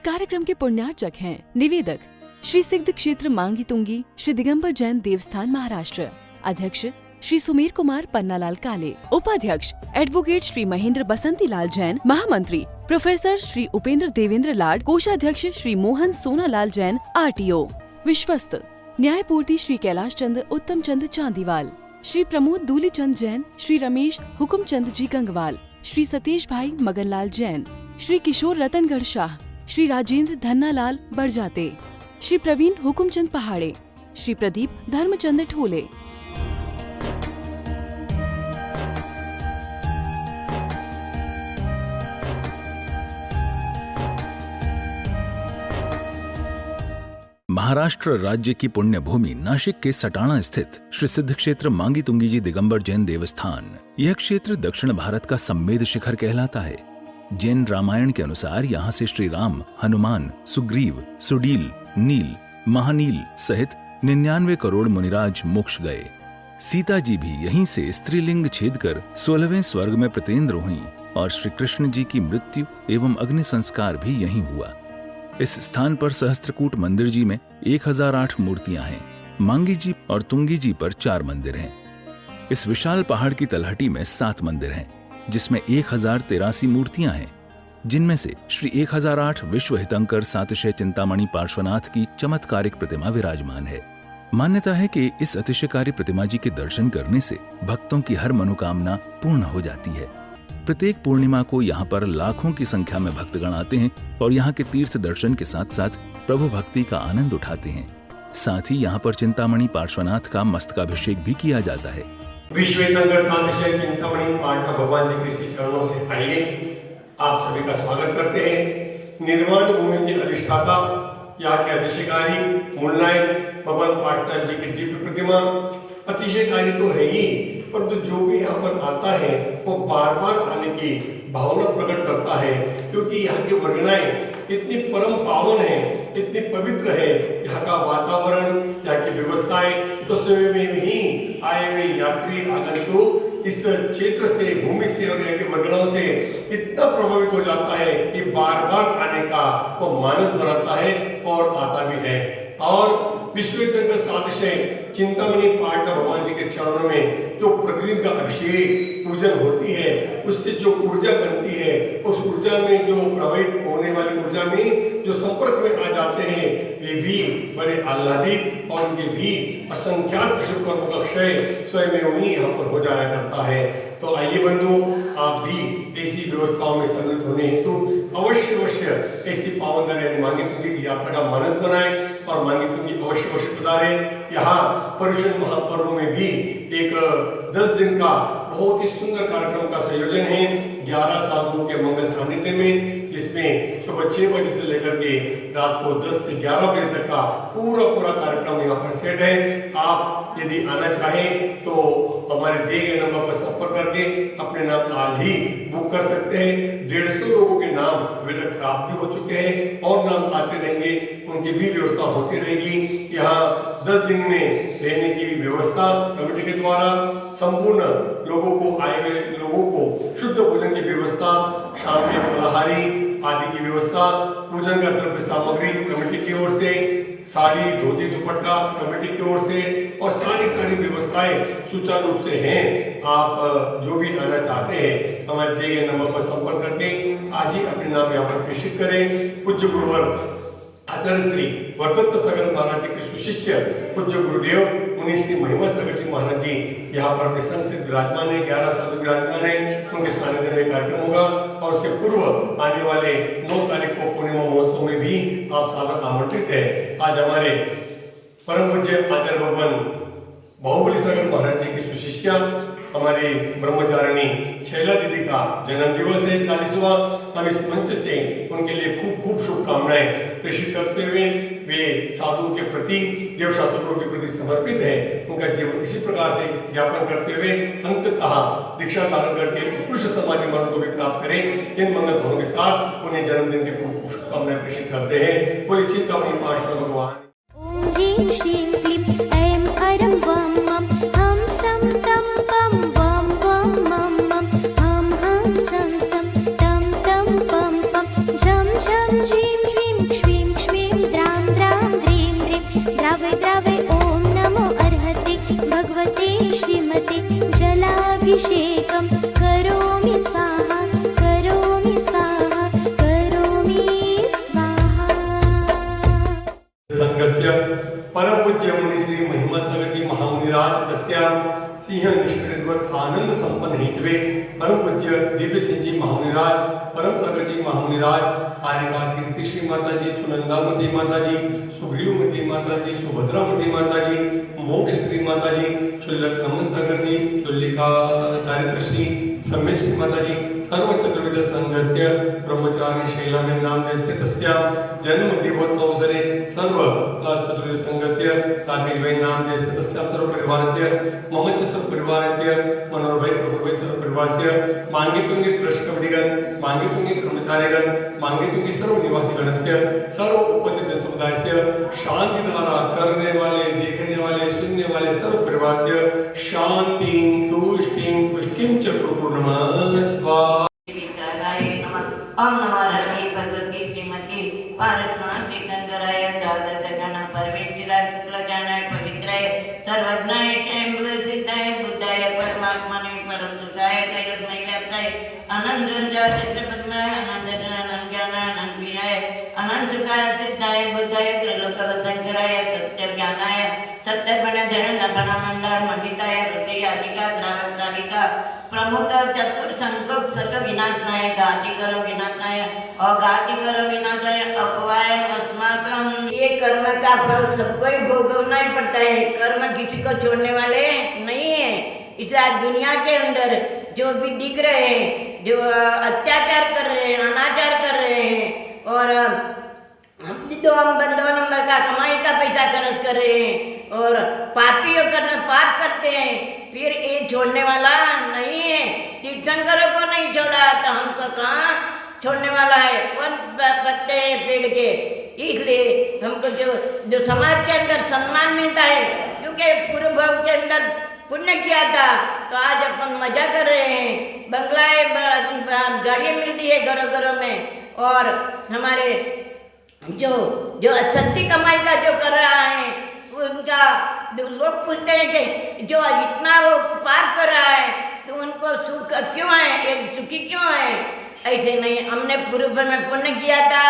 कार्यक्रम के पुण्यार्चक हैं निवेदक श्री सिद्ध क्षेत्र मांगी तुंगी श्री दिगंबर जैन देवस्थान महाराष्ट्र, अध्यक्ष श्री सुमेर कुमार पन्नालाल काले, उपाध्यक्ष एडवोकेट श्री महेंद्र बसंती लाल जैन, महामंत्री प्रोफेसर श्री उपेंद्र देवेंद्र लाड, कोषाध्यक्ष श्री मोहन सोनालाल जैन RTO, विश्वस्त न्यायपूर्ति श्री कैलाश चंद उत्तम चंद चांदीवाल, श्री प्रमोद दूलीचंद जैन, श्री रमेश हुकुमचंद जी गंगवाल, श्री सतीश भाई मगनलाल जैन, श्री किशोर रतनगढ़ शाह, श्री राजेंद्र धन्नालाल बरजाते, श्री प्रवीण हुकुमचंद पहाड़े, श्री प्रदीप धर्मचंद ठोले। महाराष्ट्र राज्य की पुण्य भूमि नाशिक के सटाणा स्थित श्री सिद्ध क्षेत्र मांगी तुंगी जी दिगंबर जैन देवस्थान, यह क्षेत्र दक्षिण भारत का सम्मेद शिखर कहलाता है। जैन रामायण के अनुसार यहाँ से श्री राम, हनुमान, सुग्रीव, सुडील, नील, महानील सहित 99 करोड़ मुनिराज मोक्ष गए। सीता जी भी यहीं से स्त्रीलिंग छेद कर 16वें स्वर्ग में प्रतेंद्र हुई और श्री कृष्ण जी की मृत्यु एवं अग्नि संस्कार भी यहीं हुआ। इस स्थान पर सहस्त्रकूट मंदिर जी में 1008 मूर्तियां हैं। मांगी जी और तुंगी जी पर 4 मंदिर हैं। इस विशाल पहाड़ की तलहटी में 7 मंदिर हैं, जिसमें 1083 मूर्तियां हैं, जिनमें से श्री 1008 विश्व हितंकर सातिशय चिंतामणि पार्श्वनाथ की चमत्कारिक प्रतिमा विराजमान है। मान्यता है कि इस अतिशयकारी प्रतिमा जी के दर्शन करने से भक्तों की हर मनोकामना पूर्ण हो जाती है। प्रत्येक पूर्णिमा को यहाँ पर लाखों की संख्या में भक्तगण आते हैं और यहाँ के तीर्थ दर्शन के साथ साथ प्रभु भक्ति का आनंद उठाते हैं। साथ ही यहाँ पर चिंतामणि पार्श्वनाथ का मस्तकाभिषेक भी किया जाता है। विश्व हितंकर चिंतामणि पार्श्व भगवान जी के श्री चरणों से आइए, आप सभी का स्वागत करते हैं। निर्वाण भूमि के अधिष्ठाता, यहाँ के अतिशयकारी मूलनायक भगवान पार्श्वनाथ जी की दिव्य प्रतिमा अतिशयकारी तो है ही, परंतु जो भी यहाँ पर आता है वो बार बार आने की भावना प्रकट करता है, क्योंकि यहाँ की वर्णनाएं इतनी परम पावन है, इतनी पवित्र है। यहाँ का वातावरण, यहाँ की व्यवस्थाएं, तो समय में ही आए हुए यात्री आगंतुक इस क्षेत्र से, भूमि से और यहाँ के वर्णनाओं से इतना प्रभावित हो जाता है कि बार बार आने का वो मानस बनाता है और आता भी है। और विश्व हितंकर सातिशय चिंतामणि पार्श्व भगवान जी के चरणों में जो प्रतिदिन का अभिषेक पूजन होती है, उससे जो ऊर्जा बनती है, उस ऊर्जा में जो प्रवाहित होने वाली ऊर्जा में जो संपर्क में आ जाते हैं, वे भी बड़े आह्लादित और उनके भी असंख्यात शुभ कर्मों का क्षय स्वयं में ही यहाँ पर हो जाया करता है। तो आइए बंधु, आप भी ऐसी व्यवस्थाओं में सम्मिलित होने हेतु अवश्य ऐसी पावन यानी मांगी तुंगी की यात्रा का मानस बनाए और मांगी तुंगी अवश्य पधारे। यहाँ पर्युषण महापर्व में भी एक 10 दिन का बहुत ही सुंदर कार्यक्रम का संयोजन है 11 साधुओं के मंगल सानिध्य में, जिसमें सुबह 6 बजे से लेकर के रात को 10 से 11 बजे तक का पूरा कार्यक्रम यहाँ पर सेट है। आप यदि आना चाहें तो हमारे दिए गए नंबर पर संपर्क करके अपने नाम आज ही बुक कर सकते हैं। 150 लोगों के नाम अभी तक प्राप्त भी हो चुके हैं और नाम आते रहेंगे, उनकी भी व्यवस्था होती रहेगी। यहाँ 10 दिन में रहने की व्यवस्था कमेटी के द्वारा, संपूर्ण लोगों को, आए हुए लोगों को शुद्ध भोजन की व्यवस्था, शाम में फलाहारी आदि की व्यवस्था, पूजन का द्रव्य सामग्री कमेटी की ओर से, साड़ी धोती दुपट्टा कमेटी की ओर से, और सारी व्यवस्थाएं सुचारू रूप से हैं। आप जो भी आना चाहते हैं हमारे दिए गए नंबर पर संपर्क करके आज ही अपने नाम यहाँ पर प्रेषित करें। पूज्य गुरुवर आचार्य श्री वर्दत्त सागर महाराज जी के सुशिष्य पूज्य गुरुदेव मुनि श्री महिमा सागर जी महाराज जी यहाँ पर अपने संग से विराजमान है। 11 साधु विराजमान है, उनके सानिध्य में कार्यक्रम होगा। और उसके पूर्व आने वाले 9 तारीख को पूर्णिमा महोत्सव में भी आप साधक आमंत्रित है। आज हमारे परम पूज्य आचार्य भगवान बाहुबली सागर महाराज जी की सुशिष्या हमारी ब्रह्मचारिणी शैला दीदी का जन्म दिवस है 40वां। हम इस मंच से उनके लिए खूब शुभकामनाएं प्रेषित करते हुए वे साधु के प्रति, देव शास्त्रों के प्रति समर्पित है, उनका जीवन इसी प्रकार से ज्ञापन करते हुए अंततः दीक्षा धारण करके पुरुष समाधि मरण को भी प्राप्त करें। इन मंगल भावों के साथ उन्हें जन्मदिन की खूब शुभकामनाएं प्रेषित करते हैं। बोले चिंतामणि पार्श्व भगवान। झम झम झीम झीम पादाभिषेकं करोमि स्वाहा करोमि स्वाहा करोमि स्वाहा। संघस्य परम पूज्य मुनि श्री महिमा सागर जी महामुनिराज तस्याम सिंह निष्कृत सानंद संपन्न हेतवे परम पूज्य दिव्य सिंह जी महामुनिराज परम सागर जी महामुनिराज आर्यका कीर्ति श्री माता जी सुनंदामती माता जी सुग्रीवमती माता जी सुभद्रामती माता जी मोक्ष श्री माता जी चुल्लक नमन सागर जी चुल्लिका चारित्र श्री सम्य श्री माता जी सर्व चतुर्विध संघस्य ब्रह्मचारी शैलाग्य नाम देस्य तस्या जन्म दिवस अवसरे सर्व चतुर्विध संघस्य राकेश भाई नाम देस्य तस्या सर्व परिवारस्य मम च सर्व परिवारस्य मनोहर भाई प्रभु भाई सर्व परिवारस्य मांगे तुंगे प्रश्नवडिगण मांगे तुंगे कर्मचारीगण मांगे तुंगे सर्व निवासी गणस्य सर्व उपस्थित जन समुदायस्य शांति द्वारा करने वाले देखने वाले सुनने वाले सर्व परिवारस्य शांति तुष्टिं पुष्टिं च प्रपूर्णमः। ओम नमो रति भगवती श्रीमती पारसनाथ तीर्थंकराय द्वादश गण परमेश्वराय शुक्लजानाय पवित्राय सर्वज्ञाय शंभुव सिद्धाय बुद्धाय परमात्मने परम सुखाय त्रैलोक्यमय व्याप्ताय अनंत चक्रपद्माय अनंत ज्ञानाय अनंत वीराय अनंत सुखाय सिद्धाय बुद्धाय त्रैलोक्यवतंकराय सत्य ज्ञानाय सत्यपण धन लभण मंडल मंडिताय ऋषि अधिका श्राविका प्रमुख चतुर संकल्प सक विनाशनाय घाती करो विनाशनाय और घाती करो विनाशनाय अपवाय अस्माकं। ये कर्म का फल सबको ही भोगना ही पड़ता है, कर्म किसी को छोड़ने वाले नहीं है। इसलिए आज दुनिया के अंदर जो भी दिख रहे हैं, जो अत्याचार कर रहे हैं, अनाचार कर रहे हैं और दो नंबर का कमाई का पैसा खर्च कर रहे हैं और पापियों करना पाप करते हैं, फिर ये छोड़ने वाला नहीं है। तीर्थंकरों को नहीं छोड़ा तो हमको कहाँ छोड़ने वाला है? कौन पत्ते हैं पेड़ के? इसलिए हमको जो समाज के अंदर सम्मान मिलता है, क्योंकि पूर्व भाव के अंदर पुण्य किया था तो आज अपन मजा कर रहे हैं, बंगलाएं गाड़ियाँ मिलती है घरों घरों में और हमारे जो सच्ची कमाई का जो कर रहा है उनका लोग पूछते हैं कि जो इतना वो पाप कर रहा है तो उनको सुख क्यों है, एक सुखी क्यों है? ऐसे नहीं, हमने पूर्व में पुण्य किया था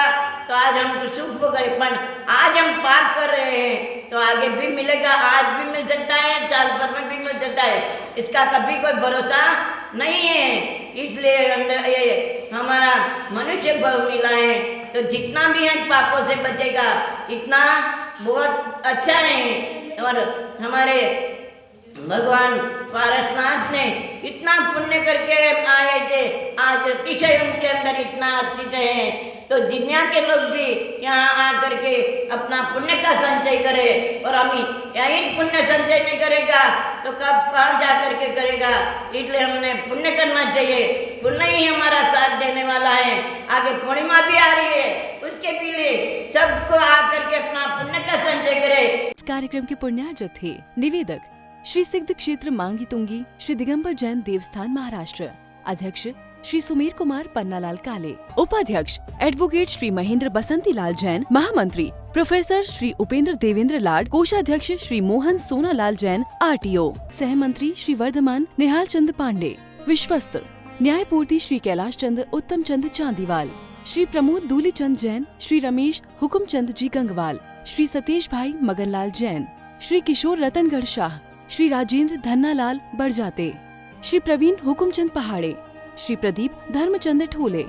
तो आज हमको सुख हो गए, पर आज हम पाप कर रहे हैं तो आगे भी मिलेगा, आज भी मिल सकता है, साल भर में भी मिल सकता है, इसका कभी कोई भरोसा नहीं है। इसलिए ये हमारा मनुष्य भाव मिला है तो जितना भी है पापों से बचेगा इतना बहुत अच्छा है। और हमारे भगवान पारसनाथ ने इतना पुण्य करके आए थे, आज अतिशय उनके अंदर इतना अच्छी है तो दुनिया के लोग भी यहाँ आकर के अपना पुण्य का संचय करें और हम यही पुण्य संचय नहीं करेगा तो कब कहाँ जा करके करेगा? इसलिए हमने पुण्य करना चाहिए, पुण्य ही हमारा साथ देने वाला है। आगे पूर्णिमा भी आ रही है, उसके भी लिए सबको आकर के अपना पुण्य का संचय करे। इस कार्यक्रम के पुण्यार्जक थे निवेदक श्री सिद्ध क्षेत्र मांगी तुंगी श्री दिगंबर जैन देवस्थान महाराष्ट्र, अध्यक्ष श्री सुमेर कुमार पन्नालाल काले, उपाध्यक्ष एडवोकेट श्री महेंद्र बसंती लाल जैन, महामंत्री प्रोफेसर श्री उपेंद्र देवेंद्र लाड, कोषाध्यक्ष श्री मोहन सोनालाल जैन RTO, सहमंत्री श्री वर्धमान निहाल चंद पांडे, विश्वस्त न्यायपूर्ति श्री कैलाश चंद उत्तम चंद चांदीवाल, श्री प्रमोद दूली चंद जैन, श्री रमेश हुकुम चंद जी गंगवाल, श्री सतीश भाई मगनलाल जैन, श्री किशोर रतनगढ़ शाह, श्री राजेंद्र धन्नालाल बड़जाते, श्री प्रवीण हुकुमचंद पहाड़े, श्री प्रदीप धर्मचंद ठोले।